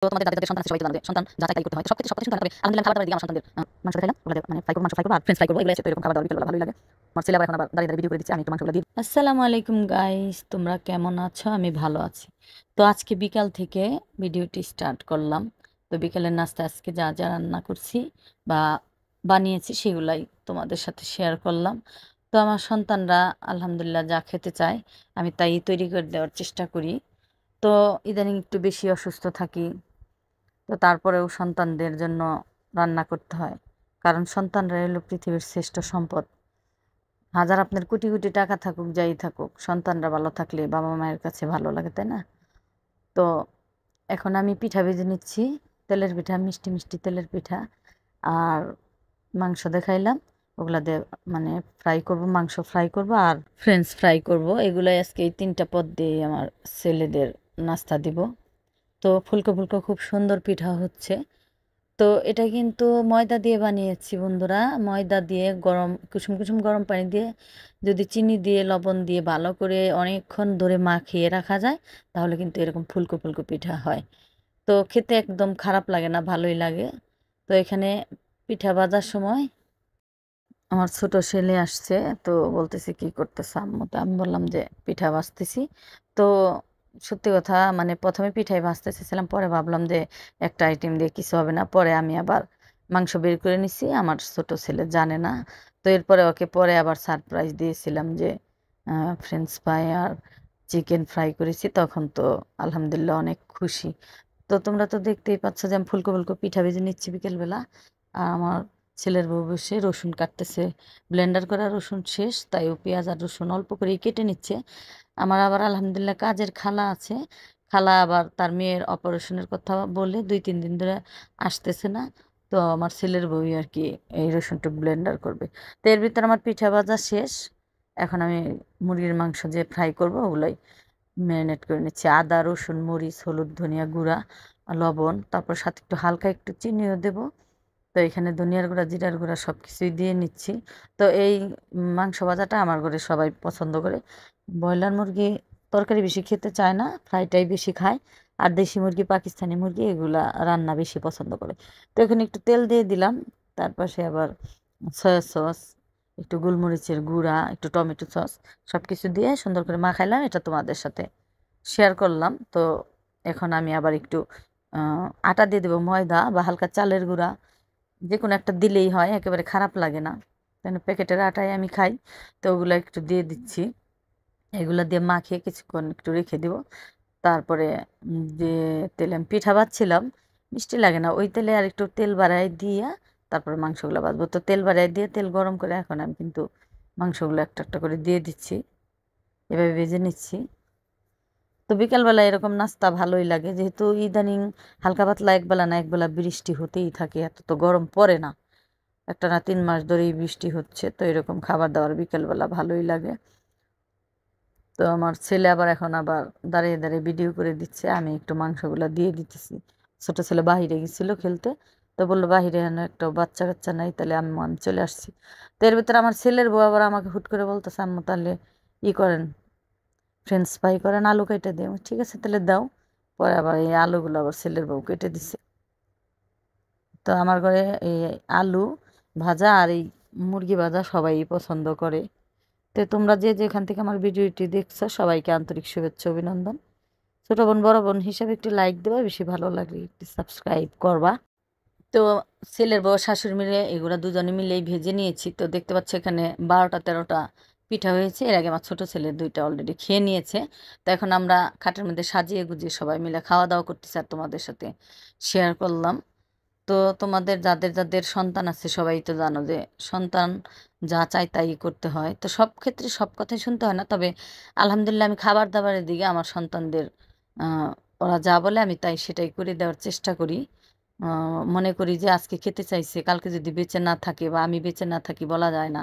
তো তোমাদের যাদের যাদের সন্তান আছে সবাই তো জানো যে সন্তান যা চায় তাই করতে হয়। তো সবকিছু শুনতে হয়। তবে আলহামদুলিল্লাহ খাবার দাবার দিকে আমার সন্তানদের মাংস খাইলাম, ওগুলো মানে ফ্রাই করবো, মাংস ফ্রাই করবো আর ফ্রেঞ্চ ফ্রাই করবো, এগুলো আছে। তো এরকম খাবার দাবার বিকেলবেলা ভালোই লাগে। আমার ছেলে আবার এখন আবার দাঁড়িয়ে দাঁড়িয়ে ভিডিও করে দিচ্ছে, আমি একটু মাংসগুলো দিই। আসসালামু আলাইকুম গাইস, তোমরা কেমন আছো? আমি ভালো আছি। তো আজকে বিকাল থেকে ভিডিওটি স্টার্ট করলাম। তো বিকালের নাস্তা আজকে যা যা রান্না করছি বা বানিয়েছি সেগুলাই তোমাদের সাথে শেয়ার করলাম। তো আমার সন্তানরা আলহামদুলিল্লাহ যা খেতে চায় আমি তাই তৈরি করে দেওয়ার চেষ্টা করি। তো ইদানিং একটু বেশি অসুস্থ থাকি, তো তারপরেও সন্তানদের জন্য রান্না করতে হয়, কারণ সন্তানরা হলো পৃথিবীর শ্রেষ্ঠ সম্পদ। হাজার আপনার কোটি কোটি টাকা থাকুক যাই থাকুক, সন্তানরা ভালো থাকলে বাবা মায়ের কাছে ভালো লাগে, তাই না? তো এখন আমি পিঠা ভেজে নিচ্ছি, তেলের পিঠা, মিষ্টি মিষ্টি তেলের পিঠা। আর মাংস দেখাইলাম, ওগুলা দিয়ে মানে ফ্রাই করব, মাংস ফ্রাই করব আর ফ্রেঞ্চ ফ্রাই করব। এগুলাই আজকে এই তিনটা পদ দিয়ে আমার ছেলেদের নাস্তা দিব। তো ফুলকো ফুলকো খুব সুন্দর পিঠা হচ্ছে। তো এটা কিন্তু ময়দা দিয়ে বানিয়েছি বন্ধুরা। ময়দা দিয়ে গরম কুসুম কুসুম গরম পানি দিয়ে যদি চিনি দিয়ে লবণ দিয়ে ভালো করে অনেকক্ষণ ধরে মাখিয়ে রাখা যায়, তাহলে কিন্তু এরকম ফুলকো ফুলকো পিঠা হয়। তো খেতে একদম খারাপ লাগে না, ভালোই লাগে। তো এখানে পিঠা ভাজার সময় আমার ছোট ছেলে আসছে, তো বলতেছে কি করতেছে আম্মু? তো আমি বললাম যে পিঠা ভাজতেছি। তো সত্যি কথা মানে প্রথমে পিঠাই ভাজতে চেয়েছিলাম, পরে ভাবলাম যে একটা আইটেম দিয়ে কিছু হবে না, পরে আমি আবার মাংস বের করে নিছি। আমার ছোট ছেলে জানে না, তো এরপরে ওকে পরে আবার সারপ্রাইজ দিয়েছিলাম যে ফ্রেঞ্চ ফ্রাই আর চিকেন ফ্রাই করেছি, তখন তো আলহামদুলিল্লাহ অনেক খুশি। তো তোমরা তো দেখতেই পাচ্ছ যে আমি ফুলকো ফুলকো পিঠা ভেজে নিচ্ছি বিকেলবেলা। আর আমার ছেলের বউ বসে রসুন কাটতেছে। ব্লেন্ডার করা রসুন শেষ, তাই ও পেঁয়াজ আর রসুন অল্প করেই কেটে নিচ্ছে। আমার আবার আলহামদুলিল্লাহ কাজের খালা আছে। খালা আবার তার মেয়ের অপারেশনের কথা বলে 2-3 দিন ধরে আসতেছে না। তো আমার ছেলের বউই আর কি এই রসুনটা ব্লেন্ডার করবে। তো এর ভিতর আমার পিঠা ভাজা শেষ। এখন আমি মুরগির মাংস যে ফ্রাই করব ওগুলাই ম্যারিনেট করে নিচ্ছি। আদা, রসুন, মরিচ, হলুদ, ধনিয়া গুঁড়া, লবণ, তারপর সাথে একটু হালকা একটু চিনিও দেবো। তো এখানে ধনিয়ার গুঁড়া, জিরার গুঁড়া সব কিছুই দিয়ে নিচ্ছি। তো এই মাংস ভাজাটা আমার ঘরে সবাই পছন্দ করে। ব্রয়লার মুরগি তরকারি বেশি খেতে চায় না, ফ্রাইটাই বেশি খায়। আর দেশি মুরগি, পাকিস্তানি মুরগি এগুলা রান্না বেশি পছন্দ করে। তো এখানে একটু তেল দিয়ে দিলাম, তার পাশে আবার সয়া সস, একটু গোলমরিচের গুঁড়া, একটু টমেটো সস, সব কিছু দিয়ে সুন্দর করে মাখাইলাম। এটা তোমাদের সাথে শেয়ার করলাম। তো এখন আমি আবার একটু আটা দিয়ে দেবো, ময়দা বা হালকা চালের গুঁড়া, যে কোনো একটা দিলেই হয়, একেবারে খারাপ লাগে না, কেন প্যাকেটের আটাই আমি খাই। তো ওগুলো একটু দিয়ে দিচ্ছি। এগুলো দিয়ে মাখিয়ে কিছুক্ষণ একটু রেখে দিব। তারপরে যে তেলে আমি পিঠা ভাজছিলাম, মিষ্টি লাগে না, ওই তেলে আর একটু তেল বাড়াই দিয়ে তারপরে মাংসগুলো ভাজবো। তো তেল বাড়াই দিয়ে তেল গরম করে এখন আমি কিন্তু মাংসগুলো একটা একটা করে দিয়ে দিচ্ছি, এভাবে ভেজে নিচ্ছি। তো বিকালবেলা এরকম নাস্তা ভালোই লাগে, যেহেতু ইদানিং হালকা পাতলা একবেলা না একবেলা বৃষ্টি হতেই থাকে, এত তো গরম পড়ে না। একটা না 3 মাস ধরেই বৃষ্টি হচ্ছে, তো এরকম খাবার দাবার বিকেলবেলা ভালোই লাগে। তো আমার ছেলে আবার এখন আবার দাঁড়িয়ে দাঁড়িয়ে ভিডিও করে দিচ্ছে, আমি একটু মাংসগুলো দিয়ে দিতেছি। ছোট ছেলে বাহিরে গেছিল খেলতে, তো বললো বাহিরে যেন একটা বাচ্চা কাচ্চা নাই, তাহলে আমি চলে আসছি। তো এর ভিতরে আমার ছেলের বউ আবার আমাকে হুট করে বলতেছে আম্মু তাহলে করেন, ফ্রেঞ্চ ফ্রাই করেন, আলু কেটে দিই। ঠিক আছে তাহলে দাও। পরে আবার এই আলুগুলো আবার ছেলের বউ কেটে দিছে। তো আমার ঘরে এই আলু ভাজা আর এই মুরগি ভাজা সবাই পছন্দ করে। তো তোমরা যে যেখান থেকে আমার ভিডিওটি দেখছো সবাইকে আন্তরিক শুভেচ্ছা অভিনন্দন। ছোট বোন বড় বোন হিসাবে একটু লাইক দেবা, বেশি ভালো লাগলে একটু সাবস্ক্রাইব করবা। তো ছেলের বউ শাশুড়ি মিলে এগুলা দুজনে মিলেই ভেজে নিয়েছি। তো দেখতে পাচ্ছ এখানে 12টা 13টা পিঠা হয়েছে। এর আগে আমার ছোট ছেলে 2টা অলরেডি খেয়ে নিয়েছে। তো এখন আমরা খাটের মধ্যে সাজিয়ে গুজিয়ে সবাই মিলে খাওয়া দাওয়া করতেছি আর তোমাদের সাথে শেয়ার করলাম। তো তোমাদের যাদের যাদের সন্তান আছে সবাই তো জানো যে সন্তান যা চায় তাই করতে হয়। তো সব ক্ষেত্রে সব কথাই শুনতে হয় না, তবে আলহামদুলিল্লাহ আমি খাবার দাবারের দিকে আমার সন্তানদের আহ, ওরা যা বলে আমি তাই সেটাই করে দেওয়ার চেষ্টা করি। মনে করি যে আজকে খেতে চাইছে, কালকে যদি বেঁচে না থাকে বা আমি বেঁচে না থাকি বলা যায় না।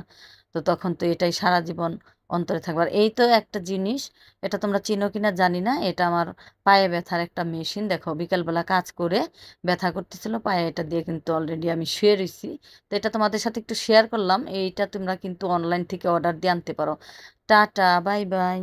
তো তখন তো এটাই সারা জীবন অন্তরে থাকবে। আর এই তো একটা জিনিস, এটা তোমরা চিনো কিনা জানি না, এটা আমার পায়ে ব্যথার একটা মেশিন। দেখো বিকালবেলা কাজ করে ব্যথা করতেছিল পায়ে, এটা দিয়ে কিন্তু অলরেডি আমি শুয়ে রয়েছি। তো এটা তোমাদের সাথে একটু শেয়ার করলাম। এইটা তোমরা কিন্তু অনলাইন থেকে অর্ডার দিয়ে আনতে পারো। Tata, bye bye.